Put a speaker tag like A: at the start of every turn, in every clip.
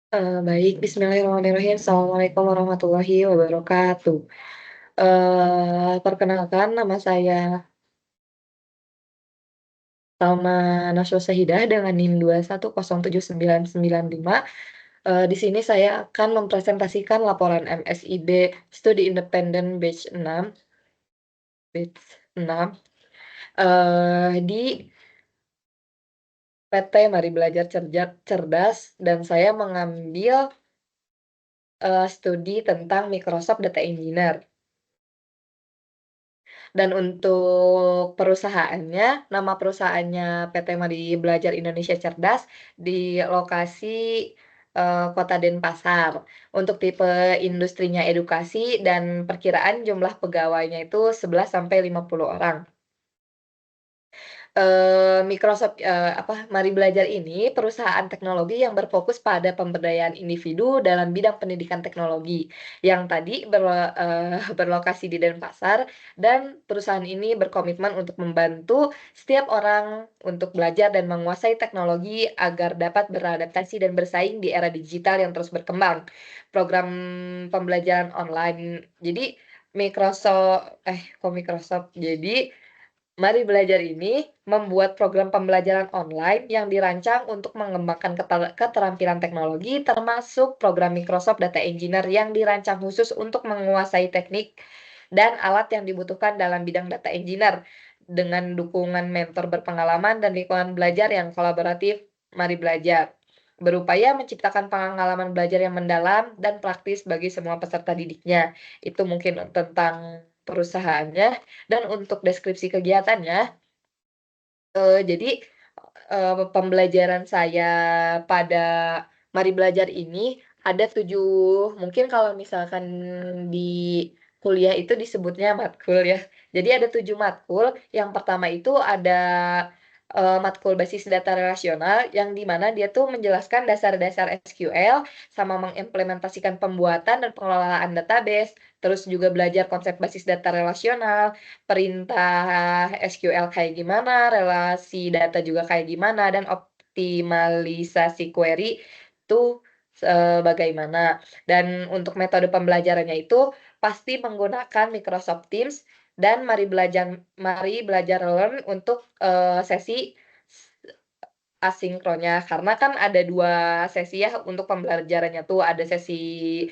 A: Baik, bismillahirrahmanirrahim. Assalamualaikum warahmatullahi wabarakatuh. Perkenalkan nama saya Salma Naswa Sahidah dengan NIM 2107995. Di sini saya akan mempresentasikan laporan MSIB Studi Independen batch 6 di PT Mari Belajar Cerdas, dan saya mengambil studi tentang Microsoft Data Engineer. Dan untuk perusahaannya, nama perusahaannya PT Mari Belajar Indonesia Cerdas di lokasi Kota Denpasar. Untuk tipe industrinya edukasi dan perkiraan jumlah pegawainya itu 11 sampai 50 orang. Mari Belajar ini perusahaan teknologi yang berfokus pada pemberdayaan individu dalam bidang pendidikan teknologi yang tadi berlokasi di Denpasar, dan perusahaan ini berkomitmen untuk membantu setiap orang untuk belajar dan menguasai teknologi agar dapat beradaptasi dan bersaing di era digital yang terus berkembang. Program pembelajaran online. Jadi Microsoft. Jadi Mari Belajar ini membuat program pembelajaran online yang dirancang untuk mengembangkan keterampilan teknologi, termasuk program Microsoft Data Engineer yang dirancang khusus untuk menguasai teknik dan alat yang dibutuhkan dalam bidang data engineer. Dengan dukungan mentor berpengalaman dan lingkungan belajar yang kolaboratif, Mari Belajar berupaya menciptakan pengalaman belajar yang mendalam dan praktis bagi semua peserta didiknya. Itu mungkin tentang perusahaannya. Dan untuk deskripsi kegiatannya, jadi pembelajaran saya pada Mari Belajar ini ada 7, mungkin kalau misalkan di kuliah itu disebutnya matkul ya. Jadi ada 7 matkul. Yang pertama itu ada matkul basis data relasional, yang di mana dia tuh menjelaskan dasar-dasar SQL sama mengimplementasikan pembuatan dan pengelolaan database, terus juga belajar konsep basis data relasional, perintah SQL kayak gimana, relasi data juga kayak gimana, dan optimalisasi query itu bagaimana. Dan untuk metode pembelajarannya itu pasti menggunakan Microsoft Teams dan Mari Belajar Learn untuk sesi asinkronnya, karena kan ada 2 sesi ya untuk pembelajarannya tuh, ada sesi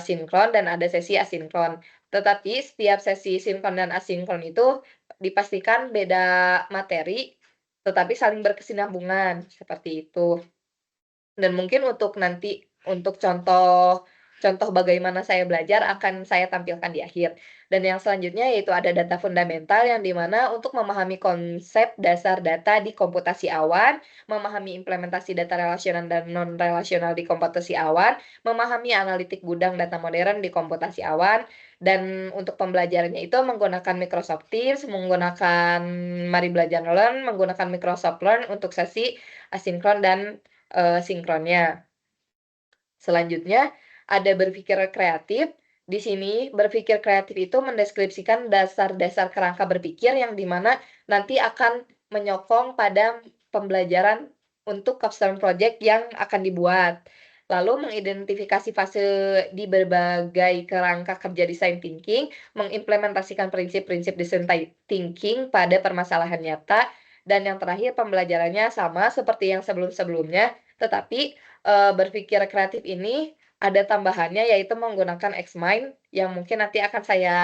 A: sinkron dan ada sesi asinkron. Tetapi setiap sesi sinkron dan asinkron itu dipastikan beda materi, tetapi saling berkesinambungan, seperti itu. Dan mungkin untuk contoh bagaimana saya belajar akan saya tampilkan di akhir. Dan yang selanjutnya yaitu ada data fundamental, yang di mana untuk memahami konsep dasar data di komputasi awan, memahami implementasi data relasional dan non-relasional di komputasi awan, memahami analitik gudang data modern di komputasi awan. Dan untuk pembelajarannya itu menggunakan Microsoft Teams, menggunakan Mari Belajar Learn, menggunakan Microsoft Learn untuk sesi asinkron dan sinkronnya. Selanjutnya, ada berpikir kreatif. Di sini, berpikir kreatif itu mendeskripsikan dasar-dasar kerangka berpikir yang dimana nanti akan menyokong pada pembelajaran untuk capstone project yang akan dibuat. Lalu mengidentifikasi fase di berbagai kerangka kerja design thinking, mengimplementasikan prinsip-prinsip design thinking pada permasalahan nyata, dan yang terakhir pembelajarannya sama seperti yang sebelum-sebelumnya, tetapi berpikir kreatif ini ada tambahannya, yaitu menggunakan Xmind yang mungkin nanti akan saya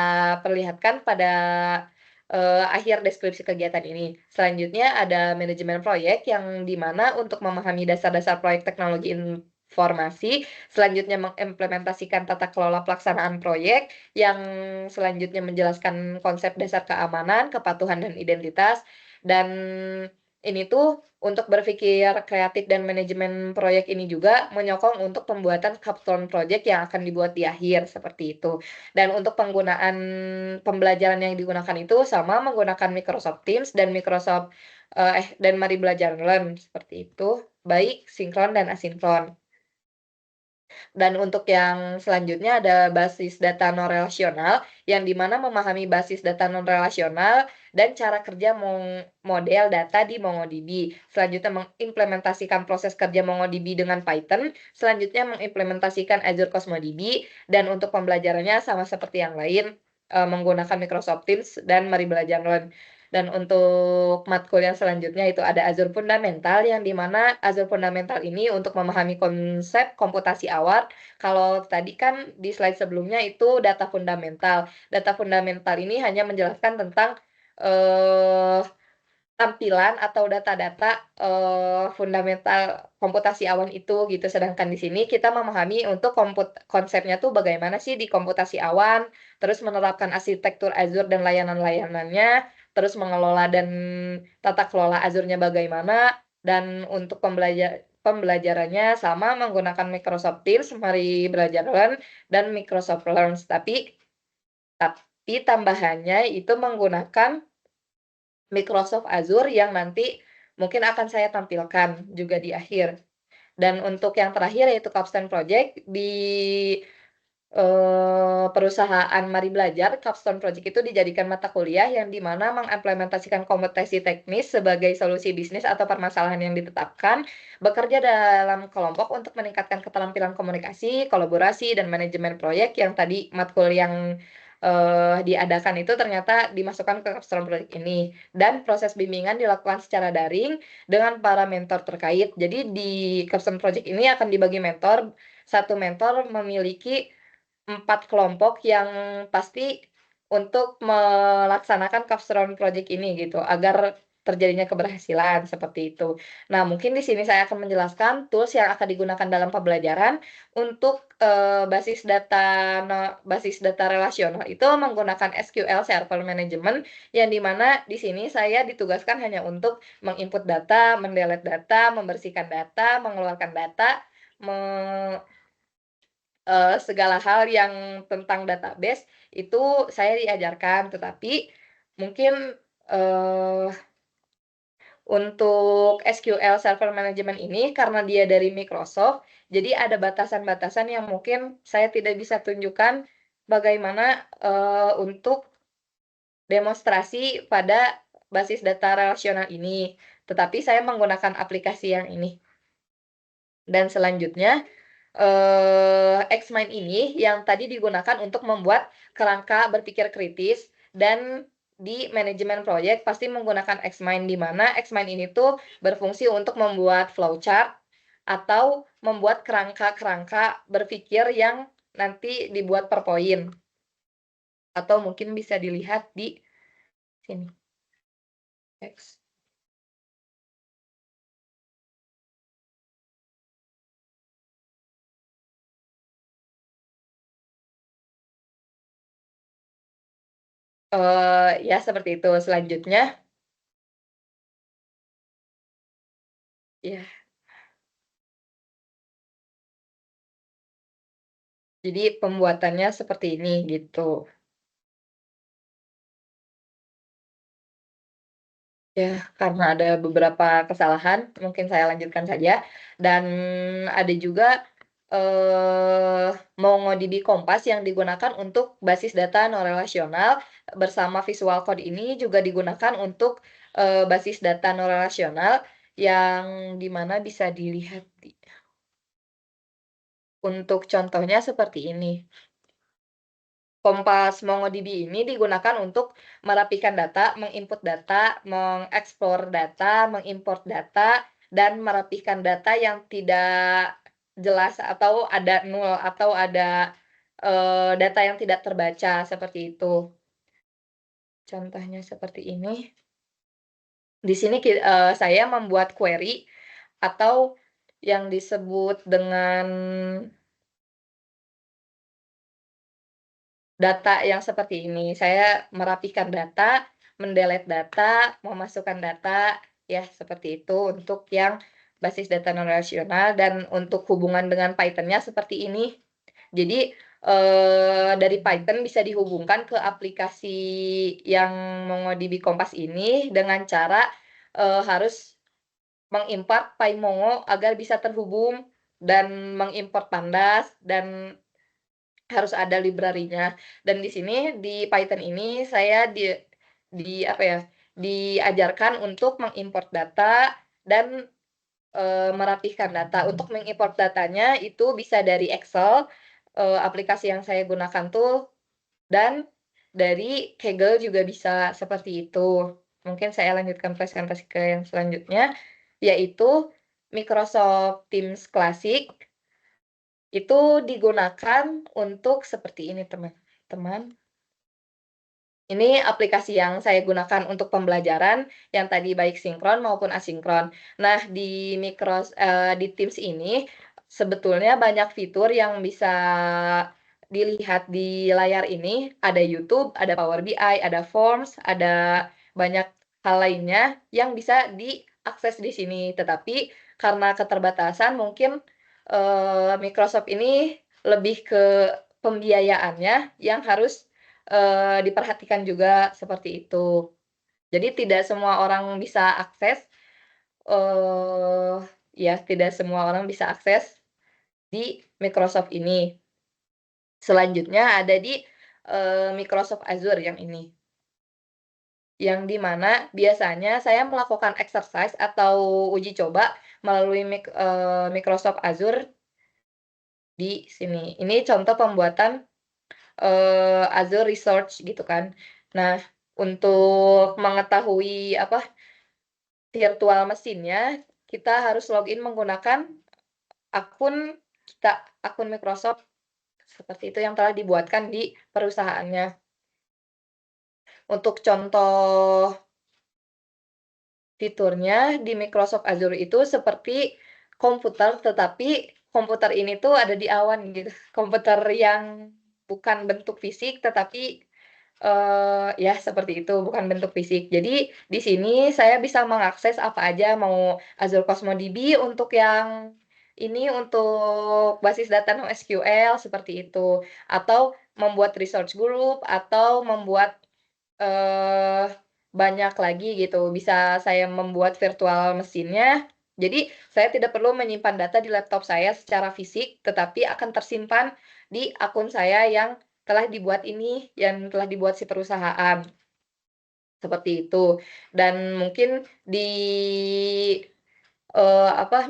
A: perlihatkan pada akhir deskripsi kegiatan ini. Selanjutnya ada manajemen proyek, yang di mana untuk memahami dasar-dasar proyek teknologi informasi, selanjutnya mengimplementasikan tata kelola pelaksanaan proyek, yang selanjutnya menjelaskan konsep dasar keamanan, kepatuhan, dan identitas. Dan ini tuh untuk berpikir kreatif dan manajemen proyek ini juga menyokong untuk pembuatan capstone project yang akan dibuat di akhir, seperti itu. Dan untuk penggunaan pembelajaran yang digunakan itu sama menggunakan Microsoft Teams dan Mari Belajar Learn, seperti itu, baik sinkron dan asinkron. Dan untuk yang selanjutnya ada basis data non relasional, yang di mana memahami basis data non relasional dan cara kerja model data di MongoDB. Selanjutnya mengimplementasikan proses kerja MongoDB dengan Python, selanjutnya mengimplementasikan Azure Cosmos DB, dan untuk pembelajarannya sama seperti yang lain, menggunakan Microsoft Teams dan Mari Belajar Learn. Dan untuk matkul yang selanjutnya itu ada Azure Fundamental, yang di mana Azure Fundamental ini untuk memahami konsep komputasi awal. Kalau tadi kan di slide sebelumnya itu data fundamental. Data fundamental ini hanya menjelaskan tentang, eee, tampilan atau data-data, fundamental komputasi awan itu gitu. Sedangkan di sini kita memahami untuk konsepnya tuh bagaimana sih di komputasi awan, terus menerapkan arsitektur Azure dan layanan-layanannya, terus mengelola dan tata kelola Azure-nya bagaimana, dan untuk pembelajarannya sama menggunakan Microsoft Teams, Mari Belajar Learn, dan Microsoft Learns. Tapi tambahannya itu menggunakan Microsoft Azure yang nanti mungkin akan saya tampilkan juga di akhir. Dan untuk yang terakhir yaitu capstone project di, perusahaan Mari Belajar, capstone project itu dijadikan mata kuliah yang di mana mengimplementasikan kompetensi teknis sebagai solusi bisnis atau permasalahan yang ditetapkan, bekerja dalam kelompok untuk meningkatkan keterampilan komunikasi, kolaborasi, dan manajemen proyek yang tadi matkul yang, diadakan itu ternyata dimasukkan ke capstone project ini. Dan proses bimbingan dilakukan secara daring dengan para mentor terkait. Jadi di capstone project ini akan dibagi mentor, satu mentor memiliki 4 kelompok yang pasti untuk melaksanakan capstone project ini gitu, agar terjadinya keberhasilan, seperti itu. Nah, mungkin di sini saya akan menjelaskan tools yang akan digunakan dalam pembelajaran untuk, basis data relasional itu menggunakan SQL Server Management, yang di mana di sini saya ditugaskan hanya untuk menginput data, mendelete data, membersihkan data, mengeluarkan data, me segala hal yang tentang database itu saya diajarkan, tetapi mungkin, eee, untuk SQL Server Management ini karena dia dari Microsoft, jadi ada batasan-batasan yang mungkin saya tidak bisa tunjukkan bagaimana, untuk demonstrasi pada basis data relasional ini, tetapi saya menggunakan aplikasi yang ini. Dan selanjutnya, Xmind ini yang tadi digunakan untuk membuat kerangka berpikir kritis, dan di manajemen proyek pasti menggunakan Xmind, di mana Xmind ini tuh berfungsi untuk membuat flowchart atau membuat kerangka-kerangka berpikir yang nanti dibuat per poin, atau mungkin bisa dilihat di sini, X. Ya seperti itu. Selanjutnya, ya, jadi pembuatannya seperti ini gitu. Ya, karena ada beberapa kesalahan, mungkin saya lanjutkan saja. Dan ada juga, MongoDB Kompas yang digunakan untuk basis data non relasional, bersama Visual Code ini juga digunakan untuk, basis data non relasional, yang di mana bisa dilihat untuk contohnya seperti ini. Kompas MongoDB ini digunakan untuk merapikan data, menginput data, mengeksplor data, mengimport data, dan merapikan data yang tidak jelas atau ada nol atau ada, data yang tidak terbaca, seperti itu. Contohnya seperti ini. Di sini saya membuat query atau yang disebut dengan data yang seperti ini. Saya merapikan data, mendelete data, memasukkan data, ya seperti itu untuk yang basis data non relasional. Dan untuk hubungan dengan Python-nya seperti ini. Jadi, dari Python bisa dihubungkan ke aplikasi yang MongoDB Kompas ini dengan cara, harus mengimport PyMongo agar bisa terhubung dan mengimport pandas dan harus ada library-nya. Dan di sini, di Python ini saya apa ya, diajarkan untuk mengimport data dan, merapihkan data. Untuk mengimport datanya itu bisa dari Excel, aplikasi yang saya gunakan tuh, dan dari Kaggle juga bisa, seperti itu. Mungkin saya lanjutkan presentasi ke yang selanjutnya, yaitu Microsoft Teams Classic. Itu digunakan untuk seperti ini teman-teman. Ini aplikasi yang saya gunakan untuk pembelajaran, yang tadi baik sinkron maupun asinkron. Nah, di Teams ini, sebetulnya banyak fitur yang bisa dilihat di layar ini, ada YouTube, ada Power BI, ada Forms, ada banyak hal lainnya yang bisa diakses di sini. Tetapi karena keterbatasan mungkin, Microsoft ini lebih ke pembiayaannya yang harus, diperhatikan juga, seperti itu. Jadi tidak semua orang bisa akses, eee, ya tidak semua orang bisa akses di Microsoft ini. Selanjutnya ada di, Microsoft Azure yang ini. Yang di mana biasanya saya melakukan exercise atau uji coba melalui Microsoft Azure di sini. Ini contoh pembuatan, Azure Research gitu kan. Nah, untuk mengetahui apa, virtual mesinnya, kita harus login menggunakan akun kita, akun Microsoft seperti itu yang telah dibuatkan di perusahaannya. Untuk contoh fiturnya di Microsoft Azure itu seperti komputer, tetapi komputer ini tuh ada di awan gitu. Komputer yang bukan bentuk fisik, tetapi, ya seperti itu, bukan bentuk fisik. Jadi di sini saya bisa mengakses apa aja, mau Azure Cosmos DB untuk yang ini, untuk basis data NoSQL seperti itu, atau membuat research group, atau membuat, eee, banyak lagi gitu, bisa saya membuat virtual mesinnya. Jadi, saya tidak perlu menyimpan data di laptop saya secara fisik, tetapi akan tersimpan di akun saya yang telah dibuat ini, yang telah dibuat si perusahaan, seperti itu. Dan mungkin di,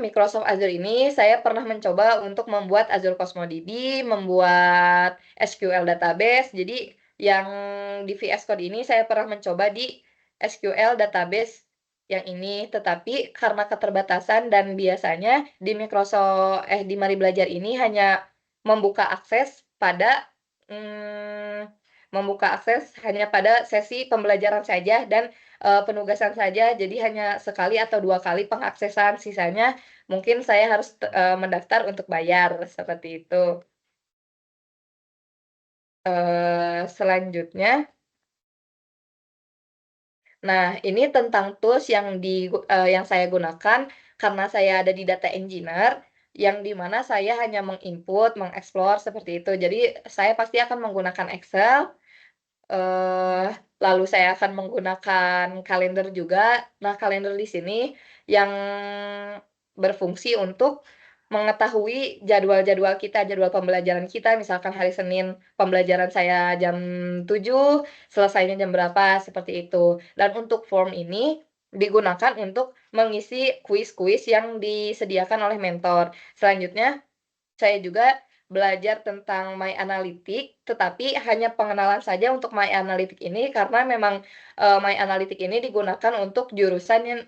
A: Microsoft Azure ini saya pernah mencoba untuk membuat Azure Cosmos DB, membuat SQL database. Jadi yang di VS Code ini saya pernah mencoba di SQL database yang ini, tetapi karena keterbatasan dan biasanya di Mari Belajar ini hanya membuka akses pada, mmm, hanya pada sesi pembelajaran saja dan penugasan saja, jadi hanya sekali atau 2 kali pengaksesan, sisanya mungkin saya harus mendaftar untuk bayar, seperti itu. Selanjutnya, nah ini tentang tools yang saya gunakan karena saya ada di data engineer, yang di mana saya hanya menginput, mengeksplor, seperti itu. Jadi saya pasti akan menggunakan Excel. Eee, Lalu saya akan menggunakan kalender juga. Nah, kalender di sini yang berfungsi untuk mengetahui jadwal-jadwal kita, jadwal pembelajaran kita, misalkan hari Senin pembelajaran saya jam 7, selesainya jam berapa, seperti itu. Dan untuk form ini digunakan untuk mengisi kuis-kuis yang disediakan oleh mentor. Selanjutnya saya juga belajar tentang My Analytics, tetapi hanya pengenalan saja untuk My Analytics ini karena memang, My Analytics ini digunakan untuk jurusan yang,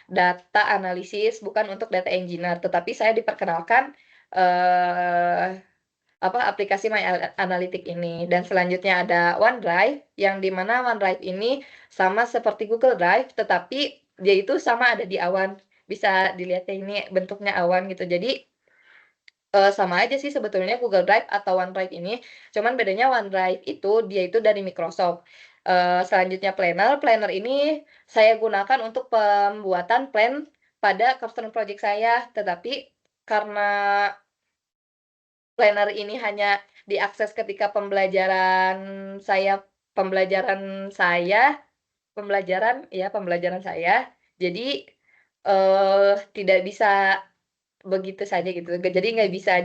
A: data analisis, bukan untuk data engineer. Tetapi saya diperkenalkan, eee, aplikasi My Analytics ini. Dan selanjutnya ada OneDrive, yang di mana OneDrive ini sama seperti Google Drive, tetapi dia itu sama ada di awan. Bisa dilihat ya, ini bentuknya awan gitu. Jadi sama aja sih sebetulnya Google Drive atau OneDrive ini, cuman bedanya OneDrive itu, dia itu dari Microsoft. Selanjutnya Planner, Planner ini saya gunakan untuk pembuatan plan pada custom project saya, tetapi karena Planner ini hanya diakses ketika saya pembelajaran saya pembelajaran ya, pembelajaran saya, jadi, tidak bisa begitu saja gitu, jadi nggak bisa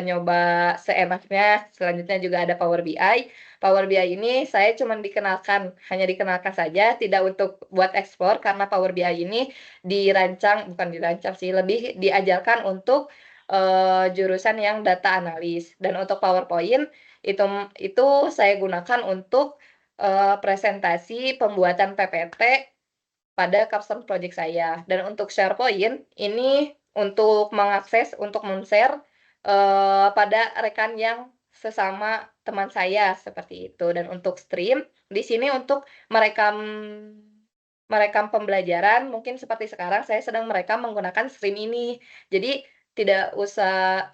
A: nyoba seenaknya. Selanjutnya juga ada Power BI. Power BI ini saya cuman hanya dikenalkan saja, tidak untuk buat eksplor karena Power BI ini bukan dirancang sih, lebih diajarkan untuk, jurusan yang data analis. Dan untuk PowerPoint, itu saya gunakan untuk, presentasi pembuatan PPT pada custom project saya. Dan untuk SharePoint, ini untuk untuk men-share, pada rekan yang sesama teman saya, seperti itu. Dan untuk Stream, di sini untuk merekam merekam pembelajaran, mungkin seperti sekarang saya sedang merekam menggunakan Stream ini. Jadi tidak usah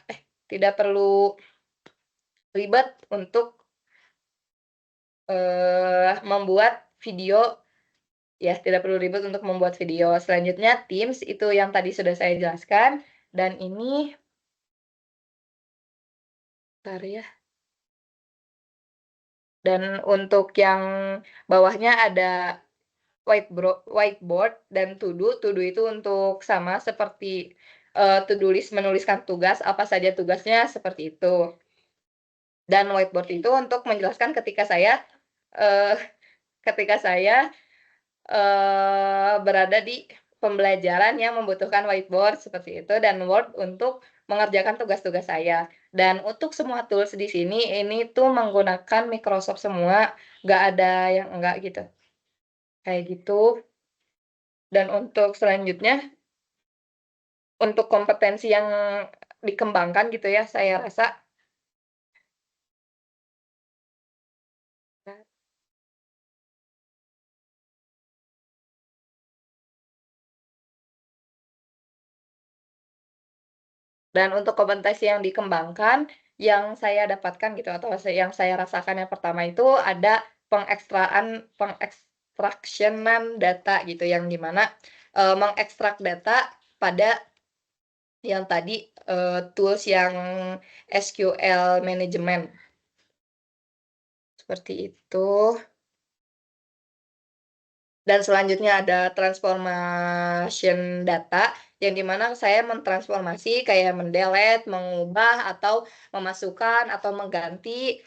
A: tidak perlu ribet untuk, membuat video. Ya, tidak perlu ribet untuk membuat video. Selanjutnya Teams, itu yang tadi sudah saya jelaskan, dan ini bentar ya, dan untuk yang bawahnya ada whiteboard dan to do itu untuk sama seperti, to do list, menuliskan tugas, apa saja tugasnya, seperti itu. Dan whiteboard itu untuk menjelaskan eee, ketika saya berada di pembelajaran yang membutuhkan whiteboard seperti itu, dan Word untuk mengerjakan tugas-tugas saya. Dan untuk semua tools di sini, ini tuh menggunakan Microsoft semua, nggak ada yang enggak gitu, kayak gitu. Dan untuk selanjutnya, untuk kompetensi yang dikembangkan gitu ya, saya rasa. Dan untuk kompetensi yang dikembangkan, yang saya dapatkan gitu atau yang saya rasakan yang pertama itu ada pengekstraksianan data gitu, yang di mana, mengekstrak data pada yang tadi, tools yang SQL Management, seperti itu. Dan selanjutnya ada transformation data, yang di mana saya mentransformasi kayak mengubah, atau memasukkan, atau mengganti,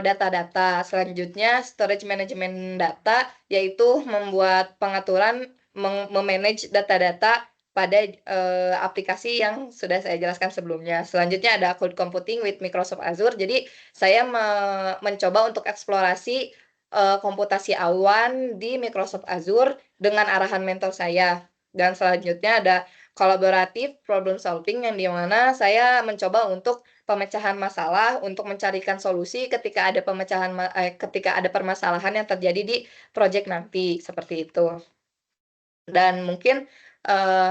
A: data-data. Selanjutnya storage management data, yaitu membuat pengaturan, me-manage data-data pada, aplikasi yang sudah saya jelaskan sebelumnya. Selanjutnya ada cloud computing with Microsoft Azure. Jadi saya mencoba untuk eksplorasi, komputasi awan di Microsoft Azure dengan arahan mentor saya. Dan selanjutnya ada collaborative problem solving, yang di mana saya mencoba untuk pemecahan masalah, untuk mencarikan solusi ketika ada permasalahan yang terjadi di project nanti, seperti itu. Dan mungkin,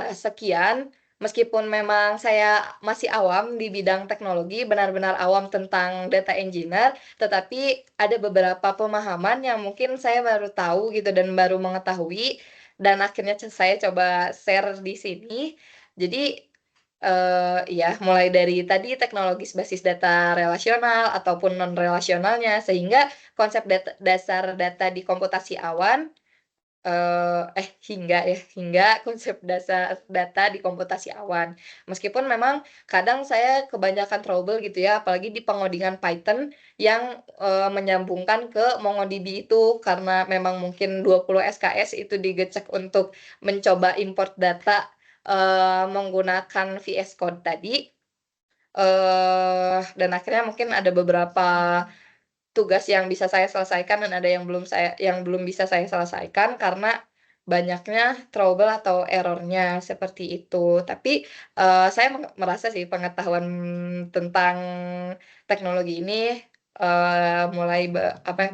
A: sekian, meskipun memang saya masih awam di bidang teknologi, benar-benar awam tentang data engineer, tetapi ada beberapa pemahaman yang mungkin saya baru tahu gitu dan baru mengetahui, dan akhirnya saya coba share di sini. Jadi, iya, mulai dari tadi teknologis basis data relasional ataupun non relasionalnya, sehingga konsep dasar data di komputasi awan. Hingga konsep dasar data di komputasi awan. Meskipun memang kadang saya kebanyakan trouble gitu ya, apalagi di pengodingan Python yang, menyambungkan ke MongoDB itu, karena memang mungkin 20 SKS itu digecek untuk mencoba import data, menggunakan VS Code tadi, dan akhirnya mungkin ada beberapa tugas yang bisa saya selesaikan dan ada yang belum bisa saya selesaikan karena banyaknya trouble atau error-nya, seperti itu. Tapi, saya merasa sih pengetahuan tentang teknologi ini, mulai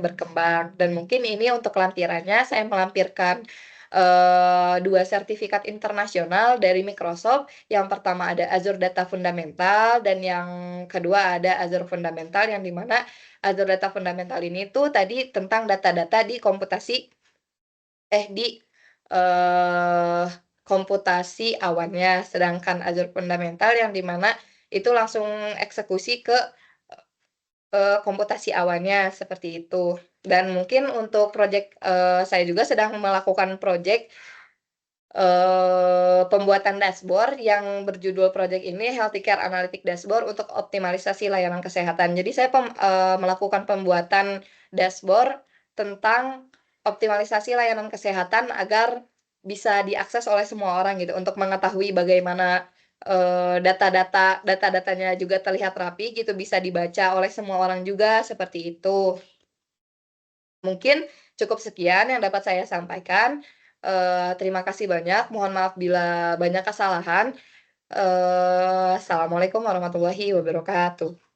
A: berkembang, dan mungkin ini untuk lampirannya saya melampirkan, 2 sertifikat internasional dari Microsoft. Yang pertama ada Azure Data Fundamental, dan yang kedua ada Azure Fundamental, yang di mana Azure Data Fundamental ini tuh tadi tentang data-data di, eee, komputasi awannya, sedangkan Azure Fundamental yang di mana itu langsung eksekusi ke, komputasi awannya, seperti itu. Dan mungkin untuk project, saya juga sedang melakukan project pembuatan dashboard yang berjudul project ini Healthcare Analytic Dashboard untuk optimalisasi layanan kesehatan. Jadi saya melakukan pembuatan dashboard tentang optimalisasi layanan kesehatan agar bisa diakses oleh semua orang gitu, untuk mengetahui bagaimana, data-datanya juga terlihat rapi gitu, bisa dibaca oleh semua orang juga, seperti itu. Mungkin cukup sekian yang dapat saya sampaikan. Terima kasih banyak, mohon maaf bila banyak kesalahan. Assalamualaikum warahmatullahi wabarakatuh.